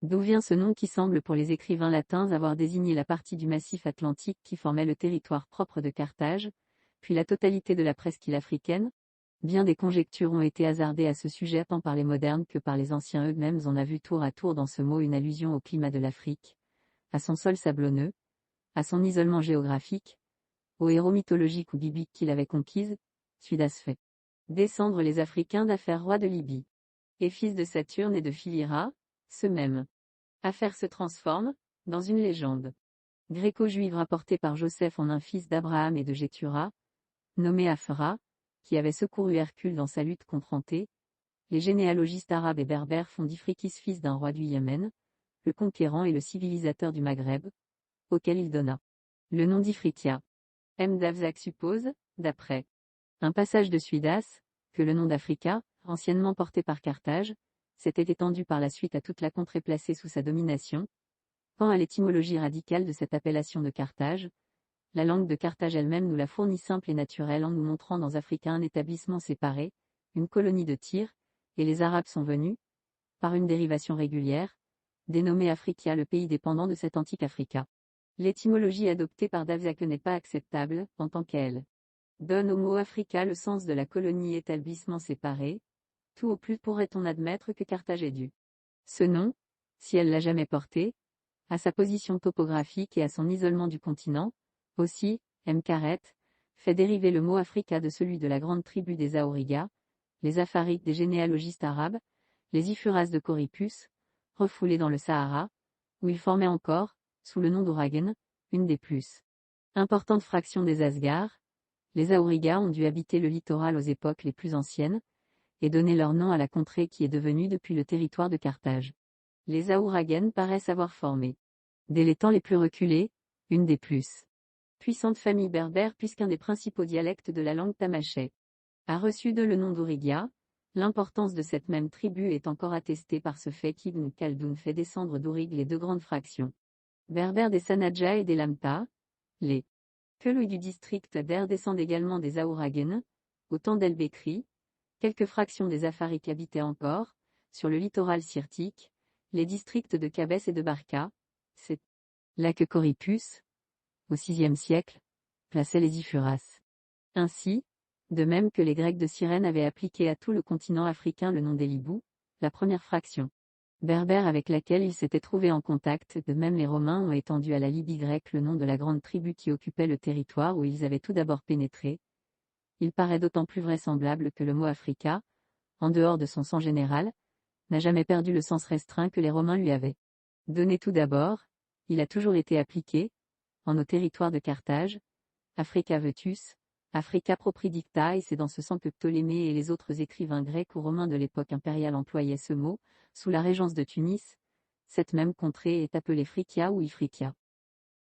D'où vient ce nom qui semble pour les écrivains latins avoir désigné la partie du massif atlantique qui formait le territoire propre de Carthage, puis la totalité de la presqu'île africaine? Bien des conjectures ont été hasardées à ce sujet tant par les modernes que par les anciens eux-mêmes. On a vu tour à tour dans ce mot une allusion au climat de l'Afrique, à son sol sablonneux, à son isolement géographique, aux héros mythologiques ou bibliques qu'il avait conquises. Suidas fait descendre les Africains d'Aphère, roi de Libye, et fils de Saturne et de Philyra, ce même Aphère se transforme, dans une légende gréco-juive rapportée par Joseph en un fils d'Abraham et de Jéthura, nommé Aphra, qui avait secouru Hercule dans sa lutte contre Anté. Les généalogistes arabes et berbères font d'Ifrikis fils d'un roi du Yémen, le conquérant et le civilisateur du Maghreb, auquel il donna le nom d'Ifriqiya. M. Davzac suppose, d'après un passage de Suidas, que le nom d'Africa, anciennement porté par Carthage, s'était étendu par la suite à toute la contrée placée sous sa domination. Quant à l'étymologie radicale de cette appellation de Carthage, la langue de Carthage elle-même nous la fournit simple et naturelle en nous montrant dans Africa un établissement séparé, une colonie de Tyr, et les Arabes sont venus, par une dérivation régulière, dénommer Africa, le pays dépendant de cet antique Africa. L'étymologie adoptée par Davzac n'est pas acceptable, en tant qu'elle donne au mot Africa le sens de la colonie établissement séparé. Tout au plus pourrait-on admettre que Carthage ait dû ce nom, si elle l'a jamais porté, à sa position topographique et à son isolement du continent. Aussi, M. Carrette fait dériver le mot Africa de celui de la grande tribu des Auriga, les Afarites des généalogistes arabes, les Ifuras de Coripus, refoulés dans le Sahara, où ils formaient encore, sous le nom d'Ouragan, une des plus importantes fractions des Asgars. Les Auriga ont dû habiter le littoral aux époques les plus anciennes, et donner leur nom à la contrée qui est devenue depuis le territoire de Carthage. Les Aouragan paraissent avoir formé, dès les temps les plus reculés, une des plus puissantes familles berbères puisqu'un des principaux dialectes de la langue tamashek a reçu de le nom d'Ourigia. L'importance de cette même tribu est encore attestée par ce fait qu'Ibn Khaldoun fait descendre d'Ourig les deux grandes fractions berbères des Sanadja et des Lamta. Les Kelouïs du district d'Air descendent également des Aouragan. Au temps d'El-Bekri, quelques fractions des Afariques habitaient encore, sur le littoral syrtique, les districts de Kabès et de Barca. C'est là que Coripus, au VIe siècle, plaçait les Ifuras. Ainsi, de même que les Grecs de Cyrène avaient appliqué à tout le continent africain le nom d'Elibou, la première fraction berbère avec laquelle ils s'étaient trouvés en contact, de même les Romains ont étendu à la Libye grecque le nom de la grande tribu qui occupait le territoire où ils avaient tout d'abord pénétré. Il paraît d'autant plus vraisemblable que le mot Africa, en dehors de son sens général, n'a jamais perdu le sens restreint que les Romains lui avaient donné. Tout d'abord, il a toujours été appliqué, en au territoire de Carthage, Africa vetus, Africa propridicta, et c'est dans ce sens que Ptolémée et les autres écrivains grecs ou romains de l'époque impériale employaient ce mot. Sous la régence de Tunis, cette même contrée est appelée Phrygia ou Ifriqiya.